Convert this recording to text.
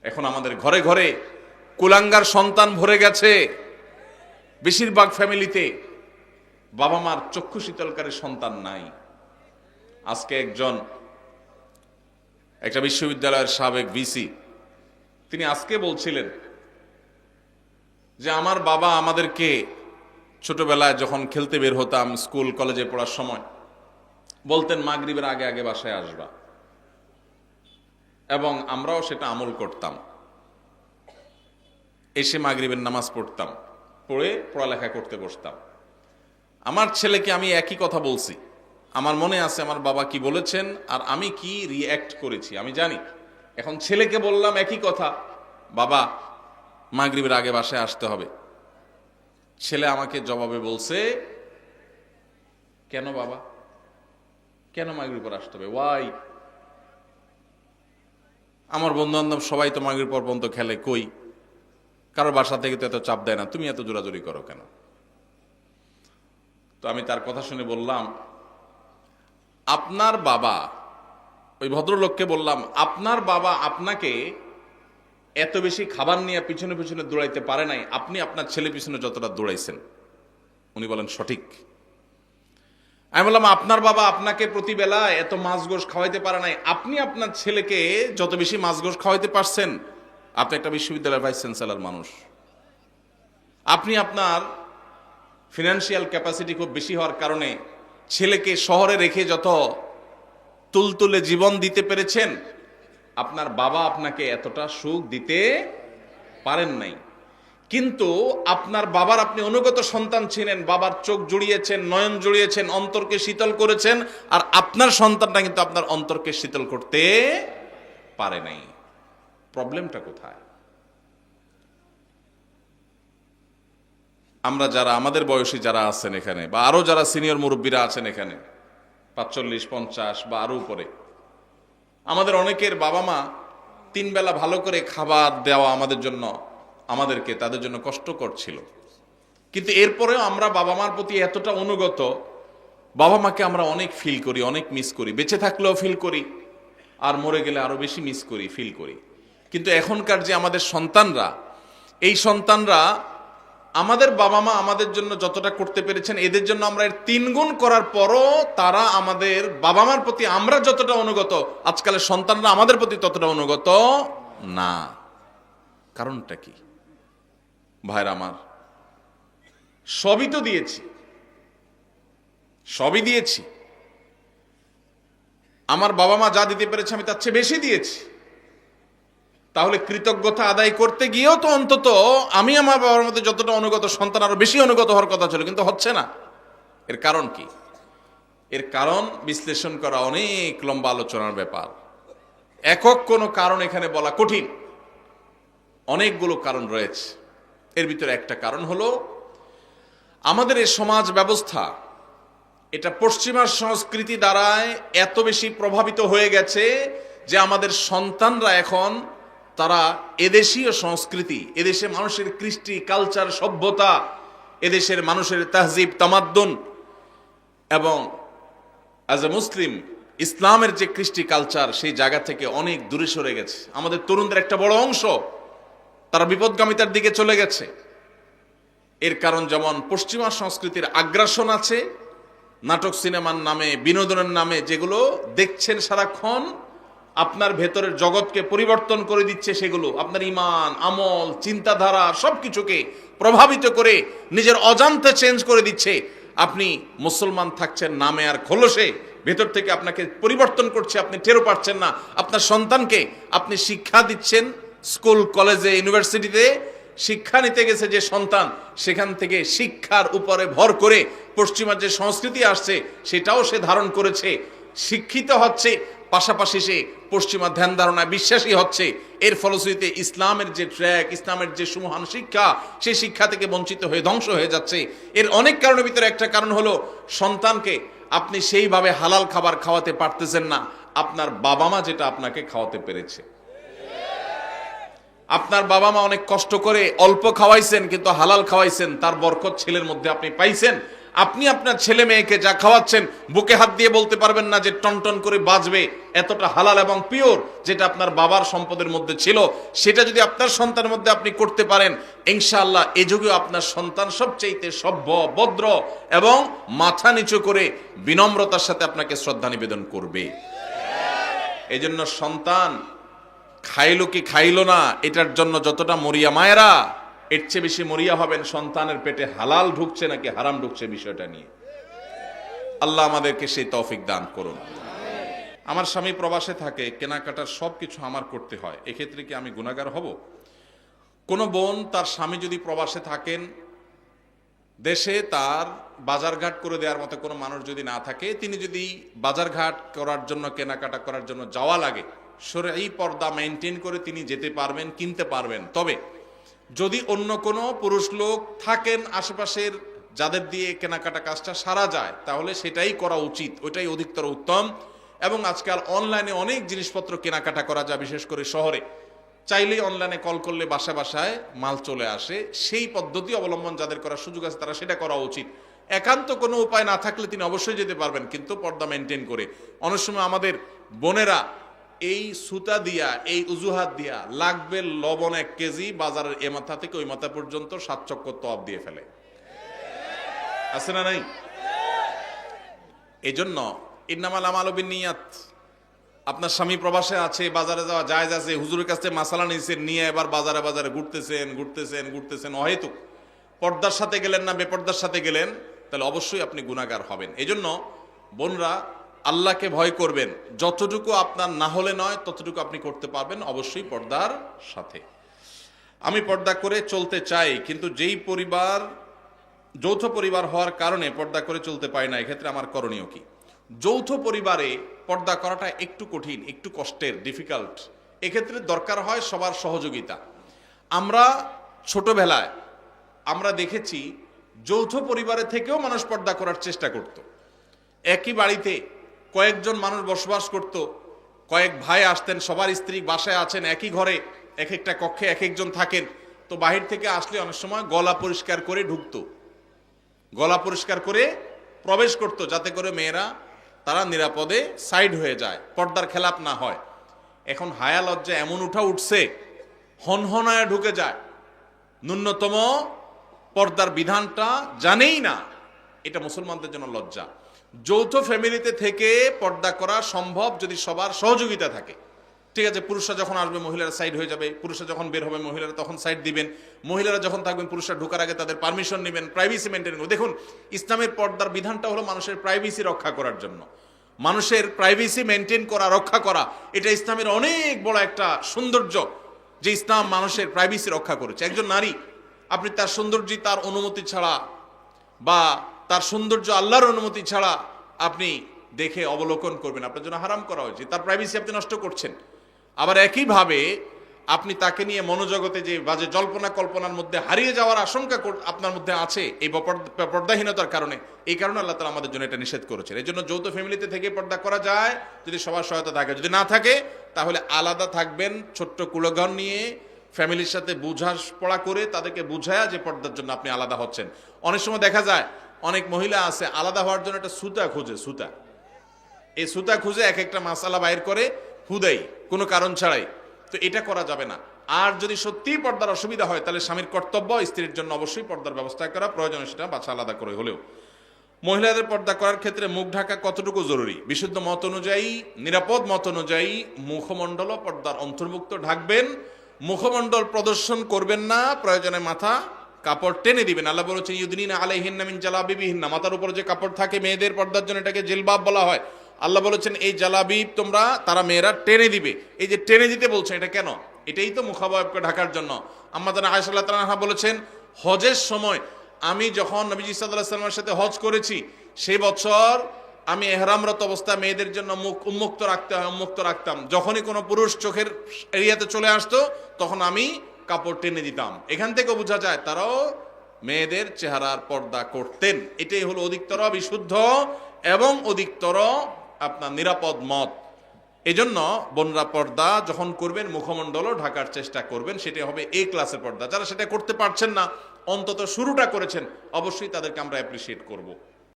এখন আমাদের ঘরে ঘরে কুলাঙ্গার সন্তান ভরে গেছে। বেশিরভাগ ফ্যামিলিতে বাবা মার চক্ষু শীতলকারী সন্তান নাই। আজকে একটা বিশ্ববিদ্যালয়ের সাবেক ভিসি তিনি আজকে বলছিলেন যে আমার বাবা আমাদেরকে ছোটবেলায় যখন খেলতে বের হতাম, স্কুল কলেজে পড়ার সময় বলতেন মাগরিবের আগে আগে বাসায় আসবা, এবং আমরাও সেটা আমল করতাম। এসে মাগরিবের নামাজ পড়তাম, পড়ে পড়ালেখা করতে বসতাম। আমার ছেলেকে আমি একই কথা বলছি, আমার মনে আছে আমার বাবা কি বলেছেন আর আমি কি রিঅ্যাক্ট করেছি আমি জানি। এখন ছেলেকে বললাম একই কথা, বাবা মাগরিবের আগে বাসায় আসতে হবে। ছেলে আমাকে জবাবে বলছে, কেন বাবা, কেন মাগরিব পর আসতে হবে, ওয়াই? আমার বন্ধু বান্ধব সবাই তো মাগরিব পর পর্যন্ত খেলে, কই কারোর বাসা থেকে তো এত চাপ দেয় না, তুমি এত জোরাজুরি করো কেন? তো আমি তার কথা শুনে বললাম, আপনার বাবা, ওই ভদ্রলোককে বললাম, আপনার বাবা আপনাকে এত বেশি খাবার নিয়ে পিছনে পিছনে দৌড়াইতে পারে নাই, আপনি আপনার ছেলে পিছনে যতটা দৌড়াইছেন। উনি বলেন সঠিক। আমি বললাম, আপনার বাবা আপনাকে প্রতিবেলা এত মাছ গোশ খাওয়াইতে পারে নাই, আপনি আপনার ছেলেকে যত বেশি মাছ গোশ খাওয়াইতে পারছেন। আপনি একটা বিশ্ববিদ্যালয়ের ভাইস চ্যান্সেলর মানুষ, আপনি আপনার ফিনান্সিয়াল ক্যাপাসিটি খুব বেশি হওয়ার কারণে ছেলেকে শহরে রেখে যত তুলতুলে জীবন দিতে পেরেছেন, আপনার বাবা আপনাকে এতটা সুখ দিতে পারেন নাই। কিন্তু আপনার বাবার আপনি অনুগত সন্তান ছিলেন, বাবার চোখ জুড়িয়েছেন, নয়ন জুড়িয়েছেন, অন্তরকে শীতল করেছেন, আর আপনার সন্তানটা কিন্তু আপনার অন্তরকে শীতল করতে পারে নাই। প্রবলেমটা কোথায়? আমরা যারা আমাদের বয়সী যারা আছেন এখানে, বা আরো যারা সিনিয়র মুরব্বীরা আছেন এখানে 45, 50 বা আরো উপরে, আমাদের অনেকের বাবা মা 3 বেলা ভালো করে খাবার দেওয়া আমাদেরকে তাদের জন্য কষ্টকর ছিল। কিন্তু এরপরেও আমরা বাবা মার প্রতি এতটা অনুগত, বাবা মাকে আমরা অনেক ফিল করি, অনেক মিস করি। বেঁচে থাকলেও ফিল করি, আর মরে গেলে আরো বেশি মিস করি, ফিল করি। কিন্তু এখনকার যে আমাদের সন্তানরা, এই সন্তানরা আমাদের বাবা মা আমাদের জন্য যতটা করতে পেরেছেন, এদের জন্য আমরা এর 3 গুণ করার পরও তারা আমাদের বাবা মার প্রতি আমরা যতটা অনুগত, আজকালের সন্তানরা আমাদের প্রতি ততটা অনুগত না। কারণটা কি ভাইরা আমার? সবই তো দিয়েছি, সবই দিয়েছি। আমার বাবা মা যা দিতে পেরেছে আমি তার চেয়ে বেশি দিয়েছি। তাহলে কৃতজ্ঞতা আদায় করতে গিয়েও তো অন্তত আমি আমার বাবার মধ্যে যতটা অনুগত, সন্তান আরো বেশি অনুগত হওয়ার কথা ছিল, কিন্তু হচ্ছে না। এর কারণ কি? এর কারণ বিশ্লেষণ করা অনেক লম্বা আলোচনার ব্যাপার। একক কোনো কারণ এখানে বলা কঠিন, অনেকগুলো কারণ রয়েছে। এর ভিতরে একটা কারণ হলো আমাদের এই সমাজ ব্যবস্থা, এটা পশ্চিমা সংস্কৃতি দ্বারায় এত বেশি প্রভাবিত হয়ে গেছে যে আমাদের সন্তানরা এখন তারা এদেশীয় সংস্কৃতি, এদেশে মানুষের কৃষ্টি, কালচার, সভ্যতা, এদেশের মানুষের তাহজিব, তামাদ্দুন এবং অ্যাজ এ মুসলিম ইসলামের যে কৃষ্টি কালচার, সেই জায়গা থেকে অনেক দূরে সরে গেছে। আমাদের তরুণদের একটা বড় অংশ তারা বিপদগামিতার দিকে চলে গেছে। এর কারণ যেমন পশ্চিমা সংস্কৃতির আগ্রাসন আছে, নাটক সিনেমার নামে, বিনোদনের নামে যেগুলো দেখছেন সারাক্ষণ, আপনার ভেতরের জগৎকে পরিবর্তন করে দিচ্ছে। সেগুলো আপনার ঈমান, আমল, চিন্তাধারা সবকিছুকে প্রভাবিত করে নিজের অজান্তে চেঞ্জ করে দিচ্ছে। আপনি মুসলমান থাকছেন নামে আর খোলসে, ভেতর থেকে আপনাকে পরিবর্তন করছে, আপনি টেরও পাচ্ছেন না। আপনার সন্তানকে আপনি শিক্ষা দিচ্ছেন, স্কুল, কলেজে, ইউনিভার্সিটিতে শিক্ষা নিতে গেছে যে সন্তান, সেখান থেকে শিক্ষার উপরে ভর করে পশ্চিমা যে সংস্কৃতি আসছে সেটাও সে ধারণ করেছে, শিক্ষিত হচ্ছে, পাশাপাশি সে পশ্চিমা ধ্যান ধারণায় বিশ্বাসী হচ্ছে। এর ফলশ্রুতিতে ইসলামের যে ট্র্যাক, ইসলামের যে সুমহান শিক্ষা, সেই শিক্ষা থেকে বঞ্চিত হয়ে ধ্বংস হয়ে যাচ্ছে। এর অনেক কারণের ভিতরে একটা কারণ হলো সন্তানকে আপনি সেইভাবে হালাল খাবার খাওয়াতে পারতেছেন না আপনার বাবা মা যেটা আপনাকে খাওয়াতে পেরেছে। আপনার বাবা মা অনেক কষ্ট করে অল্প খাওয়াইছেন, কিন্তু হালাল খাওয়াইছেন, তার বরকত ছেলের মধ্যে আপনি পাইছেন। আপনি আপনার ছেলে মেয়েকে যা খাওয়াচ্ছেন বুকে হাত দিয়ে বলতে পারবেন না যে টনটন করে বাজবে, এতটা হালাল এবং পিওর, যেটা আপনার বাবার সম্পদের মধ্যে ছিল সেটা যদি আপনার সন্তানের মধ্যে আপনি করতে পারেন, ইনশাআল্লাহ এ যুগেও আপনার সন্তান সবচেয়ে সভ্য, ভদ্র এবং মাথা নিচু করে বিনম্রতার সাথে আপনাকে শ্রদ্ধা নিবেদন করবে। এই জন্য সন্তান খাইলো কি খাইলো না এটার জন্য যতটা মরিয়া মায়েরা, এর চেয়ে বেশি মরিয়া হবেন সন্তানের পেটে হালাল ঢুকছে নাকি হারাম ঢুকছে বিষয়টা নিয়ে। আল্লাহ আমাদেরকে সেই তৌফিক দান করুন। আমার স্বামী প্রবাসে থাকে, কেনাকাটার সবকিছু আমার করতে হয়, এক্ষেত্রে কি আমি গুনাহগার হব? কোনো বোন তার স্বামী যদি প্রবাসে থাকেন, দেশে তার বাজারঘাট করে দেওয়ার মতো কোনো মানুষ যদি না থাকে, তিনি যদি বাজারঘাট করার জন্য, কেনাকাটা করার জন্য যাওয়া লাগে, শরঈ পর্দা মেনটেন করে তিনি যেতে পারবেন, কিনতে পারবেন। তবে যদি অন্য কোনো পুরুষ লোক থাকেন আশেপাশের যাদের দিয়ে কেনাকাটা কাজটা সারা যায়, তাহলে সেটাই করা উচিত, ওইটাই অধিকতর উত্তম। এবং আজকাল অনলাইনে অনেক জিনিসপত্র কেনাকাটা করা যায়, বিশেষ করে শহরে চাইলেই অনলাইনে কল করলে বাসায় বাসায় মাল চলে আসে। সেই পদ্ধতি অবলম্বন যাদের করার সুযোগ আছে তারা সেটা করা উচিত। একান্ত কোনো উপায় না থাকলে তিনি অবশ্যই যেতে পারবেন, কিন্তু পর্দা মেনটেন করে। অনেক সময় আমাদের বোনেরা এই সুতা দিয়া, এই উজুহাত দিয়া লাগবে লবণ 1 কেজি, বাজারের এ মাথা থেকে ওই মাথা পর্যন্ত 7 চক্কর তওয়াব দিয়ে ফেলে, আছে না নাই? এই জন্য ইন্নামাল আমালু বিন্নিয়াত। আপনার স্বামী প্রবাসে আছে, বাজারে যাওয়া জায়েজ আছে, হুজুরের কাছে মাসালা নিয়েছেন, নিয়ে এবার বাজারে বাজারে ঘুরতেছেন অহেতুক। পর্দার সাথে গেলেন না বেপর্দার সাথে গেলেন, তাহলে অবশ্যই আপনি গুনাহগার হবেন। এই জন্য বোনরা আল্লাহকে ভয় করবেন, যতটুকু আপনার না হলে নয় ততটুকু আপনি করতে পারবেন, অবশ্যই পর্দার সাথে। আমি পর্দা করে চলতে চাই, কিন্তু যেই পরিবার যৌথ পরিবার হওয়ার কারণে পর্দা করে চলতে পারি না, এক্ষেত্রে আমার করণীয় কি? যৌথ পরিবারে পর্দা করাটা একটু কঠিন, একটু কষ্টের, ডিফিকাল্ট। এক্ষেত্রে দরকার হয় সবার সহযোগিতা। আমরা ছোটবেলায় আমরা দেখেছি যৌথ পরিবারে থেকেও মানুষ পর্দা করার চেষ্টা করত। একই বাড়িতে কয়েকজন মানুষ বসবাস করত, কয়েক ভাই আসতেন, সবার স্ত্রী বাসায় আছেন, একই ঘরে এক একটা কক্ষে এক একজন থাকেন। তো বাহির থেকে আসলে অনেক সময় গলা পরিষ্কার করে ঢুকতো, গলা পরিষ্কার করে প্রবেশ করত, যাতে করে মেয়েরা তারা নিরাপদে সাইড হয়ে যায়, পর্দার খেলাপ না হয়। এখন হায়া লজ্জা এমন উঠছে, হনহনায় ঢুকে যায়, ন্যূনতম পর্দার বিধানটা জানেই না। এটা মুসলমানদের জন্য লজ্জা। যৌথ ফ্যামিলিতে থেকে পর্দা করা সম্ভব যদি সবার সহযোগিতা থাকে। ঠিক আছে, পুরুষরা যখন আসবে মহিলারা সাইড হয়ে যাবে, পুরুষরা যখন বের হবে মহিলারা তখন সাইড দিবেন, মহিলারা যখন থাকবেন পুরুষরা ঢোকার আগে তাদের পারমিশন নেবেন, প্রাইভেসি মেনটেন করবেন। দেখুন, ইসলামের পর্দার বিধানটা হলো মানুষের প্রাইভেসি রক্ষা করার জন্য। মানুষের প্রাইভেসি মেনটেন করা, রক্ষা করা, এটা ইসলামের অনেক বড় একটা সৌন্দর্য, যে ইসলাম মানুষের প্রাইভেসি রক্ষা করেছে। একজন নারী, আপনি তার সৌন্দর্য তার অনুমতি ছাড়া বা তার সৌন্দর্য আল্লাহর অনুমতি ছাড়া আপনি দেখে অবলোকন করবেন, আপনার জন্য হারাম করা হয়েছে, তার প্রাইভেসি আপনি নষ্ট করছেন। আবার একইভাবে আপনি তাকে নিয়ে মনোজগতে যে বাজে জল্পনা কল্পনার মধ্যে হারিয়ে যাওয়ার আশঙ্কা আপনার মধ্যে আছে এই পর্দাহীনতার কারণে, এই কারণে আল্লাহ তাআলা আমাদের জন্য এটা নিষেধ করেছেন। এই জন্য যৌথ ফ্যামিলিতে থেকে পর্দা করা যায় যদি সবার সহায়তা থাকে, যদি না থাকে তাহলে আলাদা থাকবেন, ছোট্ট কুলঘর নিয়ে ফ্যামিলির সাথে পড়া করে তাদেরকে বুঝায়া যে পর্দার জন্য আপনি আলাদা হচ্ছেন। অনেক সময় দেখা যায় অনেক মহিলা আছে আলাদা হওয়ার জন্য একটা সুতা খুঁজে, সুতা, এই সুতা খুঁজে এক একটা মাসালা বাইর করে হুদাই, কোনো কারণ ছাড়াই। তো এটা করা যাবে না। আর যদি সত্যিই পর্দার অসুবিধা হয় তাহলে স্বামীর কর্তব্য স্ত্রীর জন্য অবশ্যই পর্দার ব্যবস্থা করা, প্রয়োজনে সেটা বাছা আলাদা করে হলেও। মহিলাদের পর্দা করার ক্ষেত্রে মুখ ঢাকা কতটুকু জরুরি? বিশুদ্ধ মত অনুযায়ী, নিরাপদ মত অনুযায়ী মুখমণ্ডল পর্দার অন্তর্ভুক্ত, ঢাকবেন, মুখমণ্ডল প্রদর্শন করবেন না, প্রয়োজনে মাথা কাপড় টেনে দিবেন। আল্লাহ বলেছেন ইউদনিনা আলাইহিন্না মিন জালাবিবিহিন্না, মাথার উপর যে কাপড় থাকে মেয়েদের পর্দার জন্য এটাকে জিলবাব বলা হয়। আল্লাহ বলেছেন এই জালাবিব তারা মেয়েরা টেনে দিবে। এই যে টেনে দিতে বলছেন, এটা কেন? এটাই তো মুখাবয়বকে ঢাকার জন্য। আম্মা জানা আয়েশা রাদিয়াল্লাহু তাআলা বলেছেন, হজের সময় আমি যখন নবীজি সাল্লাল্লাহু আলাইহি ওয়াসাল্লামের সাথে হজ করেছি, সেই বছর আমি এহরামরত অবস্থা মেয়েদের জন্য মুখ উন্মুক্ত রাখতাম। যখনই কোনো পুরুষ চোখের এরিয়াতে চলে আসতো তখন আমি কাপড় টেনে দিতাম। এখান থেকে বোঝা যায় তারাও মেয়েদের চেহারার পর্দা করতেন। এটাই হলো অধিকতর বিশুদ্ধ এবং অধিকতর আপনার নিরাপদ মত। এজন্য বোনরা পর্দা যখন করবেন মুখমণ্ডলও ঢাকার চেষ্টা করবেন, সেটা হবে এ ক্লাসের পর্দা। যারা সেটা করতে পারছেন না, অন্তত শুরুটা করেছেন, অবশ্যই তাদেরকে আমরা অ্যাপ্রিসিয়েট করব।